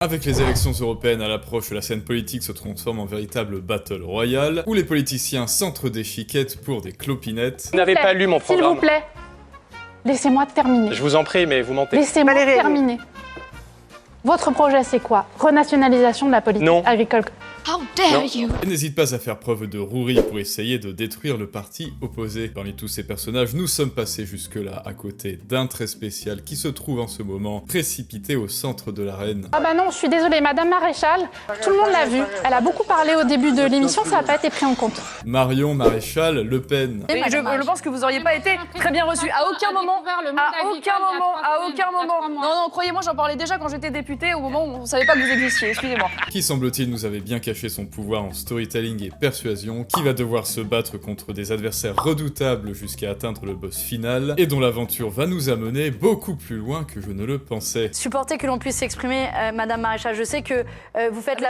Avec les élections européennes à l'approche, la scène politique se transforme en véritable battle royale, où les politiciens s'entre-déchiquettent pour des clopinettes. Vous n'avez pas lu mon programme. S'il vous plaît, laissez-moi terminer. Je vous en prie, mais vous mentez. Laissez-moi terminer. Votre projet, c'est quoi? Renationalisation de la politique agricole. How dare you! Et n'hésite pas à faire preuve de rouerie pour essayer de détruire le parti opposé. Parmi tous ces personnages, nous sommes passés jusque-là à côté d'un très spécial qui se trouve en ce moment précipité au centre de l'arène. Ah bah non, je suis désolée, Madame Maréchal, tout le monde l'a vu. Elle a beaucoup parlé au début de l'émission, ça n'a pas été pris en compte. Marion Maréchal Le Pen. Et je pense que vous auriez pas été très bien reçu. À aucun moment. Non, croyez-moi, j'en parlais déjà quand j'étais députée, au moment où on savait pas que vous existiez, excusez-moi. Qui semble-t-il nous avait bien caché son pouvoir en storytelling et persuasion, qui va devoir se battre contre des adversaires redoutables jusqu'à atteindre le boss final, et dont l'aventure va nous amener beaucoup plus loin que je ne le pensais. Supporter que l'on puisse s'exprimer, Madame Maréchal. Je sais que vous faites la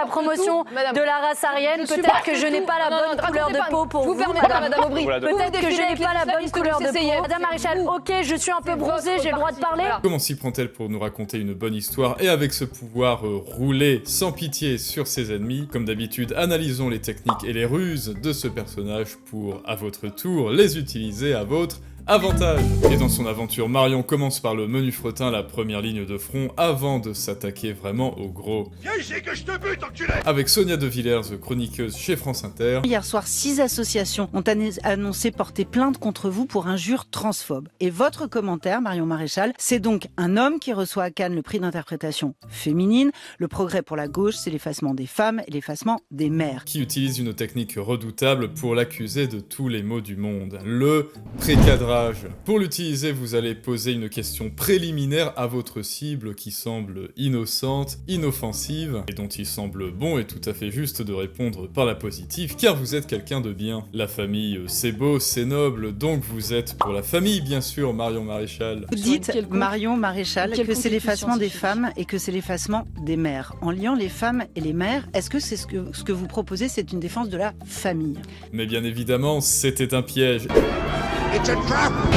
promotion de la race aryenne. Peut-être que je n'ai pas la bonne couleur de peau pour vous, Madame Aubry. Peut-être que je n'ai pas la bonne couleur de peau. Madame Maréchal, ok, je suis un peu bronzée, j'ai le droit de parler. Comment s'y prend-elle pour nous raconter une bonne histoire et avec ce pouvoir rouler sans pitié sur ses ennemis? Comme d'habitude, analysons les techniques et les ruses de ce personnage pour, à votre tour, les utiliser à votre avantage. Et dans son aventure, Marion commence par le menu fretin, la première ligne de front, avant de s'attaquer vraiment au gros. Viens ici que je te bute, enculé! Avec Sonia De Villers, chroniqueuse chez France Inter. Hier soir, 6 associations ont annoncé porter plainte contre vous pour injures transphobes. Et votre commentaire, Marion Maréchal, c'est donc un homme qui reçoit à Cannes le prix d'interprétation féminine. Le progrès pour la gauche, c'est l'effacement des femmes et l'effacement des mères. Qui utilise une technique redoutable pour l'accuser de tous les maux du monde. Le précadrage. Pour l'utiliser, vous allez poser une question préliminaire à votre cible qui semble innocente, inoffensive, et dont il semble bon et tout à fait juste de répondre par la positive, car vous êtes quelqu'un de bien. La famille, c'est beau, c'est noble, donc vous êtes pour la famме, bien sûr, Marion Maréchal. Vous dites, Marion Maréchal, que c'est l'effacement des femmes et que c'est l'effacement des mères. En liant les femmes et les mères, est-ce que c'est ce que vous proposez, c'est une défense de la famille? Mais bien évidemment, c'était un piège.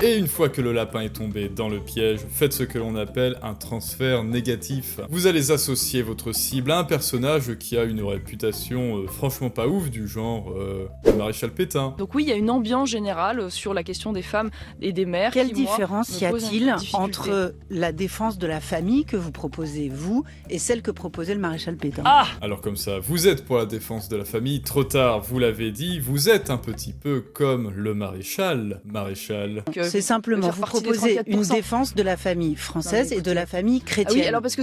Et une fois que le lapin est tombé dans le piège, faites ce que l'on appelle un transfert négatif. Vous allez associer votre cible à un personnage qui a une réputation franchement pas ouf, du genre le maréchal Pétain. Donc oui, il y a une ambiance générale sur la question des femmes et des mères. Quelle différence y a-t-il entre la défense de la famille que vous proposez, vous, et celle que proposait le maréchal Pétain? Alors comme ça, vous êtes pour la défense de la famille, trop tard, vous l'avez dit, vous êtes un petit peu comme le maréchal. C'est simplement, vous proposez une défense de la famille française et de la famille chrétienne. Ah oui, alors parce que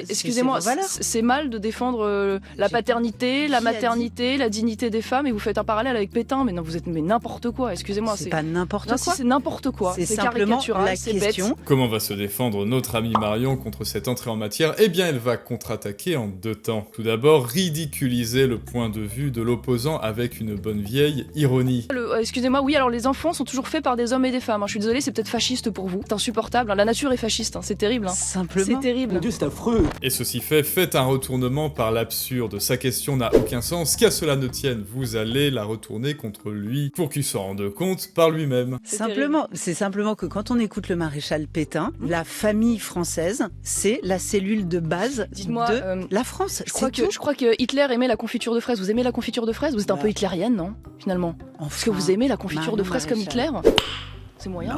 excusez-moi, c'est mal de défendre la paternité, la maternité, la dignité des femmes, et vous faites un parallèle avec Pétain, mais non, vous êtes n'importe quoi, excusez-moi. C'est pas n'importe quoi. C'est n'importe quoi. C'est simplement la question. Comment va se défendre notre amie Marion contre cette entrée en matière? Eh bien, elle va contre-attaquer en 2 temps. Tout d'abord, ridiculiser le point de vue de l'opposant avec une bonne vieille ironie. Excusez-moi, oui, alors les enfants sont toujours faits par des hommes et des femmes. Je suis désolée, c'est peut-être fasciste pour vous. C'est insupportable. La nature est fasciste. C'est terrible. Simplement. C'est terrible. Mon Dieu, c'est affreux. Et ceci fait, faites un retournement par l'absurde. Sa question n'a aucun sens. Qu'à cela ne tienne, vous allez la retourner contre lui pour qu'il s'en rende compte par lui-même. C'est simplement que quand on écoute le maréchal Pétain, la famille française, c'est la cellule de base de la France. Je crois que Hitler aimait la confiture de fraises. Vous aimez la confiture de fraises? Vous êtes un peu hitlérienne, non? Finalement. Est-ce que vous aimez la confiture de fraises comme Hitler? C'est moyen.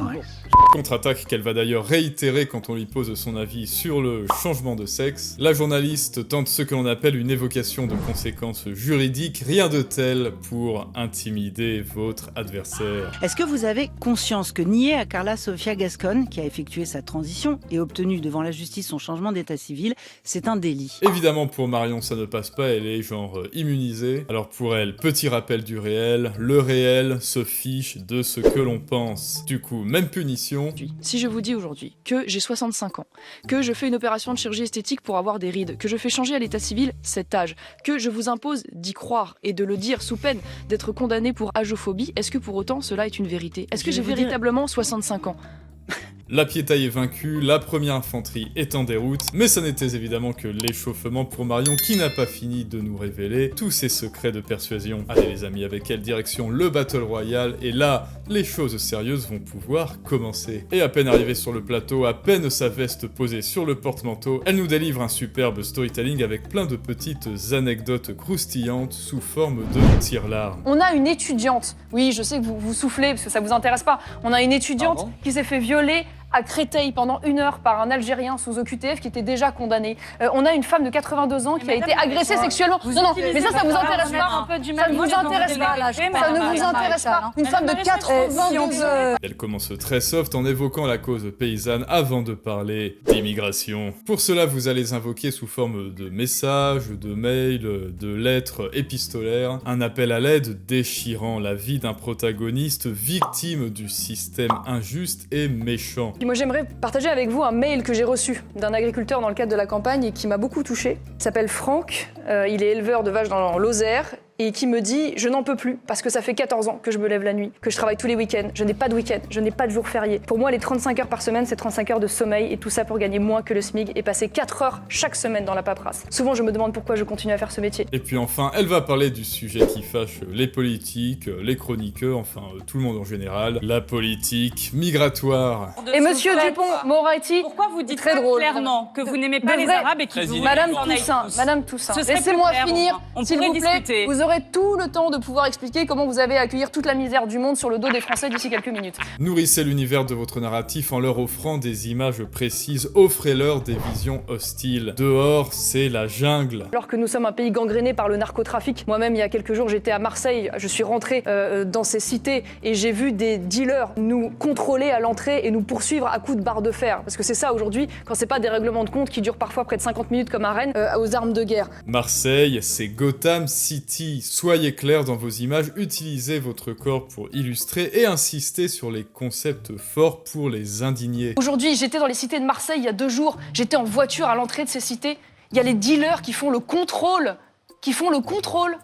Contre-attaque qu'elle va d'ailleurs réitérer quand on lui pose son avis sur le changement de sexe. La journaliste tente ce que l'on appelle une évocation de conséquences juridiques, rien de tel pour intimider votre adversaire. Est-ce que vous avez conscience que nier à Carla Sofia Gascon, qui a effectué sa transition et obtenu devant la justice son changement d'état civil, c'est un délit? Évidemment, pour Marion, ça ne passe pas, elle est genre immunisée. Alors pour elle, petit rappel du réel, le réel se fiche de ce que l'on pense. Du coup, même punition. Si je vous dis aujourd'hui que j'ai 65 ans, que je fais une opération de chirurgie esthétique pour avoir des rides, que je fais changer à l'état civil cet âge, que je vous impose d'y croire et de le dire sous peine d'être condamné pour ageophobie, est-ce que pour autant cela est une vérité? Est-ce que j'ai véritablement 65 ans? La piétaille est vaincue, la première infanterie est en déroute, mais ça n'était évidemment que l'échauffement pour Marion qui n'a pas fini de nous révéler tous ses secrets de persuasion. Allez les amis, avec quelle direction le Battle Royale, et là, les choses sérieuses vont pouvoir commencer. Et à peine arrivée sur le plateau, à peine sa veste posée sur le porte-manteau, elle nous délivre un superbe storytelling avec plein de petites anecdotes croustillantes sous forme de tire-larmes. On a une étudiante, oui je sais que vous soufflez parce que ça vous intéresse pas, on a une étudiante qui s'est fait violer à Créteil pendant 1 heure par un Algérien sous OQTF qui était déjà condamné. On a une femme de 82 ans qui a été agressée sexuellement. Non, mais ça vous intéresse pas. Ça ne vous intéresse pas. Ça ne vous intéresse pas. Une femme de 82 ans. Elle commence très soft en évoquant la cause paysanne avant de parler d'immigration. Pour cela, vous allez invoquer sous forme de messages, de mails, de lettres épistolaires, un appel à l'aide déchirant la vie d'un protagoniste victime du système injuste et méchant. Moi j'aimerais partager avec vous un mail que j'ai reçu d'un agriculteur dans le cadre de la campagne et qui m'a beaucoup touchée. Il s'appelle Franck, il est éleveur de vaches dans Lozère et qui me dit « Je n'en peux plus parce que ça fait 14 ans que je me lève la nuit, que je travaille tous les week-ends, je n'ai pas de week-end, je n'ai pas de jour férié. Pour moi les 35 heures par semaine c'est 35 heures de sommeil et tout ça pour gagner moins que le SMIC et passer 4 heures chaque semaine dans la paperasse. Souvent je me demande pourquoi je continue à faire ce métier. » Et puis enfin, elle va parler du sujet qui fâche les politiques, les chroniqueurs, enfin tout le monde en général, la politique migratoire. Et monsieur Dupond-Moretti, pourquoi vous dites très pas drôle, clairement que vous n'aimez pas les Arabes et qu'ils vous Madame Toussaint, Ce serait laissez-moi plus clair, finir, on s'il pourrait vous plaît. discuter. Vous aurez tout le temps de pouvoir expliquer comment vous avez accueillir toute la misère du monde sur le dos des Français d'ici quelques minutes. Nourrissez l'univers de votre narratif en leur offrant des images précises, offrez-leur des visions hostiles. Dehors, c'est la jungle. Alors que nous sommes un pays gangréné par le narcotrafic, moi-même il y a quelques jours j'étais à Marseille, je suis rentrée dans ces cités et j'ai vu des dealers nous contrôler à l'entrée et nous poursuivre à coups de barre de fer. Parce que c'est ça aujourd'hui, quand c'est pas des règlements de compte qui durent parfois près de 50 minutes comme à Rennes, aux armes de guerre. Marseille, c'est Gotham City. Soyez clairs dans vos images, utilisez votre corps pour illustrer et insistez sur les concepts forts pour les indigner. Aujourd'hui, j'étais dans les cités de Marseille il y a 2 jours, j'étais en voiture à l'entrée de ces cités, il y a les dealers qui font le contrôle,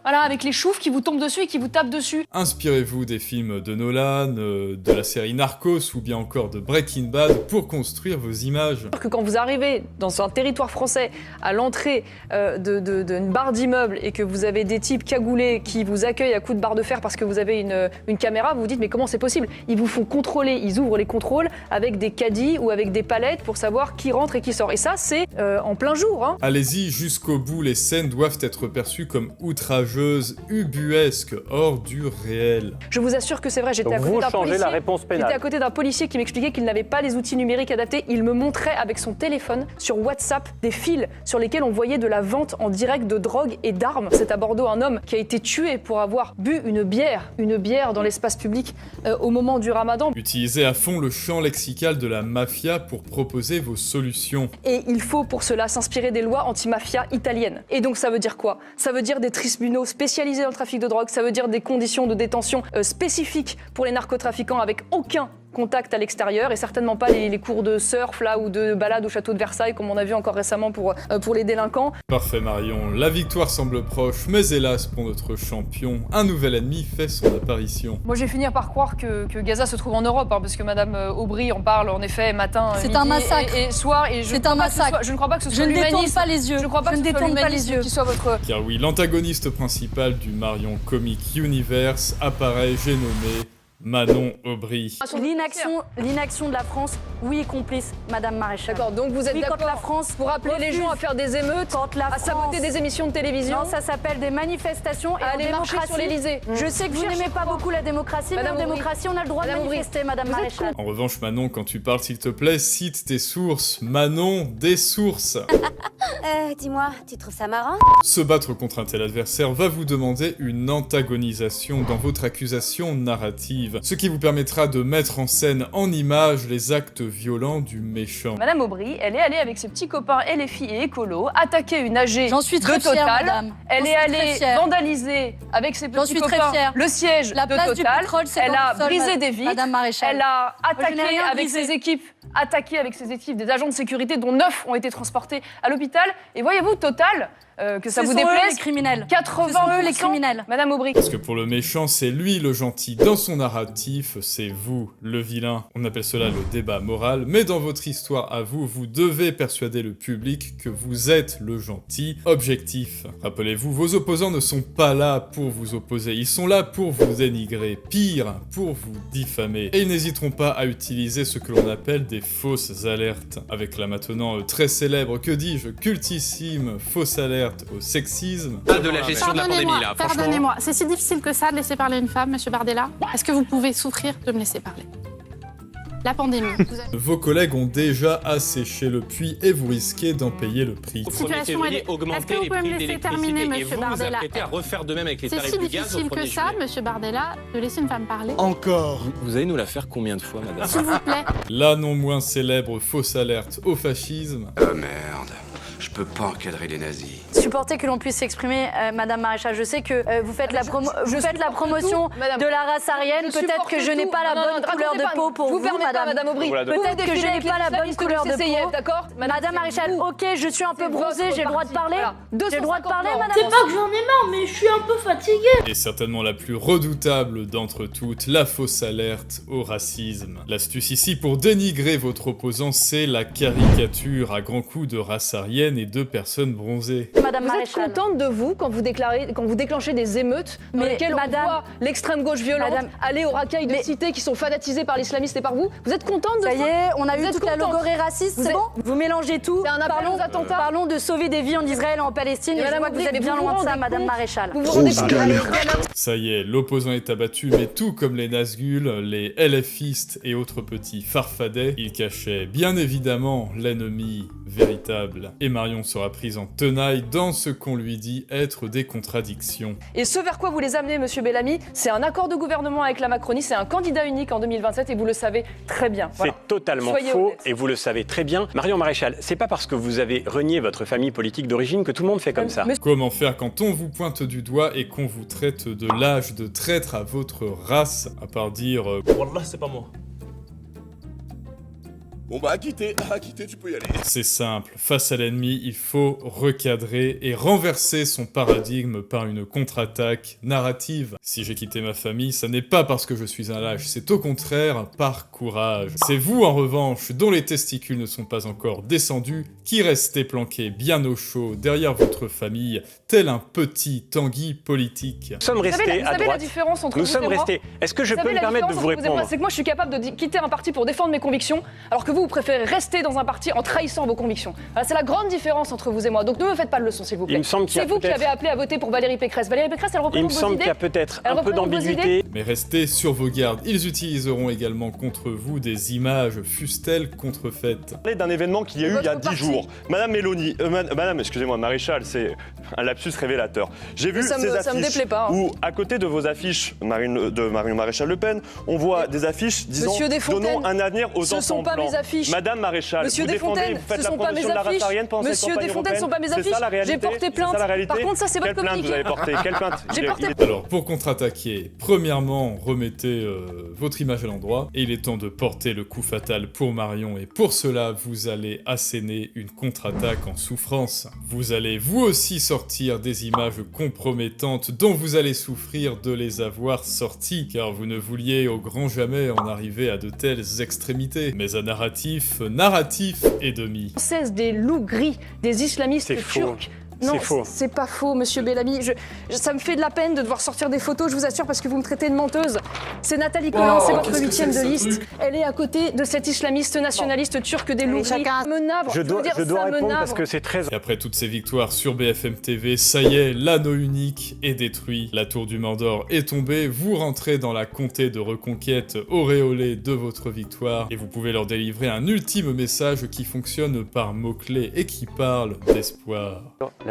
voilà, avec les choufs qui vous tombent dessus et qui vous tapent dessus. Inspirez-vous des films de Nolan, de la série Narcos ou bien encore de Breaking Bad pour construire vos images. Que quand vous arrivez dans un territoire français à l'entrée d'une barre d'immeuble et que vous avez des types cagoulés qui vous accueillent à coups de barre de fer parce que vous avez une caméra, vous vous dites mais comment c'est possible? Ils vous font contrôler, ils ouvrent les contrôles avec des caddies ou avec des palettes pour savoir qui rentre et qui sort. Et ça c'est en plein jour. Hein. Allez-y jusqu'au bout, les scènes doivent être perçues comme outrageuses, ubuesques, hors du réel. Je vous assure que c'est vrai, j'étais à côté d'un policier qui m'expliquait qu'il n'avait pas les outils numériques adaptés. Il me montrait avec son téléphone sur WhatsApp des fils sur lesquels on voyait de la vente en direct de drogue et d'armes. C'est à Bordeaux un homme qui a été tué pour avoir bu une bière dans l'espace public au moment du Ramadan. Utilisez à fond le champ lexical de la mafia pour proposer vos solutions. Et il faut pour cela s'inspirer des lois anti-mafia italiennes. Et donc ça veut dire quoi? Ça veut dire des tribunaux spécialisés dans le trafic de drogue, ça veut dire des conditions de détention spécifiques pour les narcotrafiquants avec aucun contact à l'extérieur et certainement pas les cours de surf là ou de balade au château de Versailles comme on a vu encore récemment pour les délinquants. Parfait Marion, la victoire semble proche, mais hélas pour notre champion, un nouvel ennemi fait son apparition. Moi je vais finir par croire que Gaza se trouve en Europe, hein, parce que Madame Aubry en parle en effet matin, c'est un massacre et soir, et je ne crois pas que ce soit l'humaniste. Je ne détourne pas les yeux. Je ne crois pas que ce soit l'humaniste qui soit votre... Car oui, l'antagoniste principal du Marion Comic Universe apparaît, j'ai nommé Manon Aubry. L'inaction de la France, oui, complice, Madame Maréchal. D'accord, donc vous êtes d'accord quand la France pour appeler les gens à faire des émeutes, à saboter des émissions de télévision? Non, ça s'appelle des manifestations et à aller marcher sur l'Elysée. Je sais que vous n'aimez pas beaucoup la démocratie, mais en démocratie, on a le droit de manifester, Madame Maréchal. En revanche, Manon, quand tu parles, s'il te plaît, cite tes sources. Manon, des sources. Dis-moi, tu trouves ça marrant? Se battre contre un tel adversaire va vous demander une antagonisation dans votre accusation narrative, ce qui vous permettra de mettre en scène en images les actes violents du méchant. Madame Aubry, elle est allée avec ses petits copains LFI et écolo attaquer une AG de Total. Elle est allée vandaliser avec ses petits copains le siège de Total. Elle a brisé des vitres. Elle a attaqué avec ses équipes des agents de sécurité dont 9 ont été transportés à l'hôpital. Et voyez-vous, Total, que ça Ce vous sont eux, déplaise. les criminels. 80%, Ce sont eux, les criminels. Madame Aubry. Parce que pour le méchant, c'est lui le gentil. Dans son narratif, c'est vous le vilain. On appelle cela le débat moral, mais dans votre histoire à vous, vous devez persuader le public que vous êtes le gentil. Objectif. Rappelez-vous, vos opposants ne sont pas là pour vous opposer, ils sont là pour vous dénigrer, pire, pour vous diffamer. Et ils n'hésiteront pas à utiliser ce que l'on appelle des fausses alertes. Avec la maintenant très célèbre, que dis-je, cultissime fausse alerte au sexisme. Pas de la gestion de la pandémie là, franchement. Pardonnez-moi, c'est si difficile que ça de laisser parler une femme, monsieur Bardella? Est-ce que vous pouvez souffrir de me laisser parler? La pandémie. Vos collègues ont déjà asséché le puits et vous risquez d'en payer le prix. Au 1er Situation, février, est-ce que augmenter vous les pouvez me prix laisser d'électricité terminer, et monsieur vous vous Bardella? apprêtez à refaire de même avec les C'est tarifs si du gaz au difficile 1er que ça, juillet. monsieur Bardella, de laisser une femme parler? Encore. Vous allez nous la faire combien de fois, madame? S'il vous plaît. La non moins célèbre fausse alerte au fascisme. Oh merde, je peux pas encadrer les nazis. Supporter que l'on puisse s'exprimer, Madame Maréchal. Je sais que vous faites la promotion de la race aryenne. Peut-être que je n'ai pas la bonne couleur de peau pour vous, Madame Aubry. Peut-être que je n'ai pas la bonne couleur de peau. D'accord, Madame Maréchal, ok, je suis un peu bronzée, j'ai le droit de parler. J'ai le droit de parler, Madame. C'est pas que j'en ai marre, mais je suis un peu fatiguée. Et certainement la plus redoutable d'entre toutes, la fausse alerte au racisme. L'astuce ici pour dénigrer votre opposant, c'est la caricature à grands coups de race aryenne et de personnes bronzées. Madame Vous êtes Maréchal. contente de vous quand vous déclenchez des émeutes dans Mais lesquelles madame- on voit l'extrême gauche violente Madame- aller au racailles de Mais- cités qui sont fanatisées par l'islamisme et par vous? Vous êtes contente de Ça y est, on a Vous eu êtes toute la contente? logorée raciste, Vous c'est êtes- bon? Vous mélangez tout. C'est un appel aux attentats. Parlons de sauver des vies en Israël et en Palestine. Mais Et je Madame vois que vous Aubry, êtes mais bien vous vous loin de ça, rendez Madame compte Maréchal. Vous vous rendez compte? Ça y est, l'opposant est abattu, mais tout comme les Nazgûl, les LFistes et autres petits farfadets, il cachait bien évidemment l'ennemi véritable. Et Marion sera prise en tenaille dans ce qu'on lui dit être des contradictions. Et ce vers quoi vous les amenez, monsieur Bellamy, c'est un accord de gouvernement avec la Macronie, c'est un candidat unique en 2027 et vous le savez très bien. Voilà. C'est totalement Soyez faux honnête. et vous le savez très bien. Marion Maréchal, c'est pas parce que vous avez renié votre famille politique d'origine que tout le monde fait comme ça. Mais- Comment faire quand on vous pointe du doigt et qu'on vous traite de lâche, de traître à votre race, à part dire Wallah, c'est pas moi. Bon bah, à quitter, tu peux y aller. c'est simple, face à l'ennemi, il faut recadrer et renverser son paradigme par une contre-attaque narrative. Si j'ai quitté ma famille, ça n'est pas parce que je suis un lâche, c'est au contraire par courage. C'est vous, en revanche, dont les testicules ne sont pas encore descendus, qui restez planqués bien au chaud derrière votre famille, tel un petit Tanguy politique. Nous sommes restés à Vous savez la droite. différence entre Nous vous sommes et moi? restés. Est-ce que je Vous peux savez me la permettre de différence vous entre et moi, répondre? c'est que moi je suis capable de quitter un parti pour défendre mes convictions, alors que vous préférez rester dans un parti en trahissant vos convictions. Voilà, c'est la grande différence entre vous et moi. Donc ne me faites pas de leçons, s'il vous plaît. Il me semble qu'il y a C'est vous qui peut-être- avez appelé à voter pour Valérie Pécresse. Valérie Pécresse, elle Il me représente vos semble qu'il y idées. a peut-être Elle un peu représente vos d'ambiguïté. Mais restez sur vos gardes, ils utiliseront également contre vous des images, fussent-elles contrefaites. Parler d'un événement qu'il y a eu il y a Votre 10 parti. jours. Madame Mélanie, Madame, excusez-moi, Maréchal, c'est un lapsus révélateur. J'ai vu Ça ces me- ça me affiches déplaît pas, hein. où, à côté de vos affiches de Marion Maréchal Le Pen, on voit des affiches disant Monsieur Desfontaines, donnons un avenir aux ce enfants sont pas blancs. mes affiches. Madame Maréchal, Monsieur vous défendez, Desfontaines, vous faites ce la sont pas mes promotion de la race affiches. aryenne pendant cette Monsieur campagne Desfontaines, ce sont pas mes européenne. C'est ça la affiches. J'ai réalité. porté C'est plainte. ça la réalité. Par contre, ça, c'est Quelle votre plainte vous communiqué. avez porté? Quelle plainte? J'ai porté- Alors, pour contre-attaquer, premièrement, remettez votre image à l'endroit, et il est temps de porter le coup fatal pour Marion, et pour cela, vous allez asséner une contre-attaque en souffrance. Vous allez vous aussi sortir des images compromettantes dont vous allez souffrir de les avoir sorties, car vous ne vouliez au grand jamais en arriver à de telles extrémités. Mais un narratif et demi. Cesse des loups gris, des islamistes C'est faux. turcs. Non, C'est faux. c'est pas faux, monsieur Bellamy. Ça me fait de la peine de devoir sortir des photos, je vous assure, parce que vous me traitez de menteuse. C'est Nathalie Colin, c'est votre 8e de liste. Elle est à côté de cet islamiste nationaliste turc des loups gris. Me navre. Je dois veux dire, ça me répondre navre. parce que c'est très Et après toutes ces victoires sur BFM TV, ça y est, l'anneau unique est détruit. La tour du Mordor est tombée, vous rentrez dans la comté de reconquête auréolée de votre victoire, et vous pouvez leur délivrer un ultime message qui fonctionne par mots-clés et qui parle d'espoir.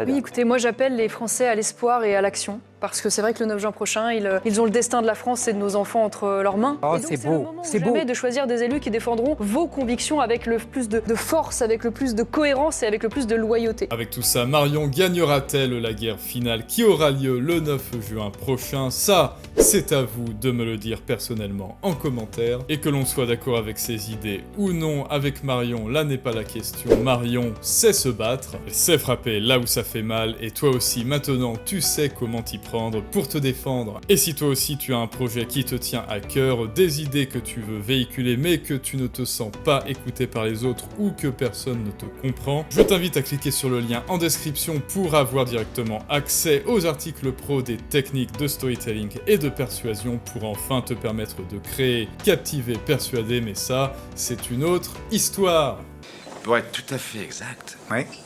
Oui, écoutez, moi j'appelle les Français à l'espoir et à l'action. Parce que c'est vrai que le 9 juin prochain, ils ont le destin de la France et de nos enfants entre leurs mains. Oh, Et donc, c'est beau, le moment ou c'est jamais beau. de choisir des élus qui défendront vos convictions avec le plus de force, avec le plus de cohérence et avec le plus de loyauté. Avec tout ça, Marion gagnera-t-elle la guerre finale qui aura lieu le 9 juin prochain? Ça, c'est à vous de me le dire personnellement en commentaire. Et que l'on soit d'accord avec ses idées ou non avec Marion, là n'est pas la question. Marion sait se battre, elle sait frapper là où ça ça fait mal, et toi aussi maintenant tu sais comment t'y prendre pour te défendre. Et si toi aussi tu as un projet qui te tient à cœur, des idées que tu veux véhiculer mais que tu ne te sens pas écouté par les autres ou que personne ne te comprend, je t'invite à cliquer sur le lien en description pour avoir directement accès aux articles pro des techniques de storytelling et de persuasion pour enfin te permettre de créer, captiver, persuader, mais ça, c'est une autre histoire. Pour être tout à fait exact,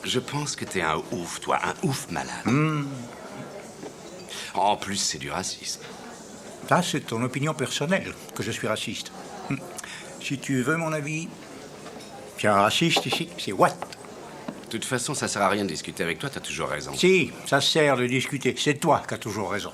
je pense que t'es un ouf, toi, un ouf malade. En plus, c'est du racisme. Ça, c'est ton opinion personnelle, que je suis raciste. Si tu veux mon avis, il y a un raciste ici, c'est Watt. De toute façon, ça sert à rien de discuter avec toi, t'as toujours raison. Si, ça sert de discuter. C'est toi qui as toujours raison.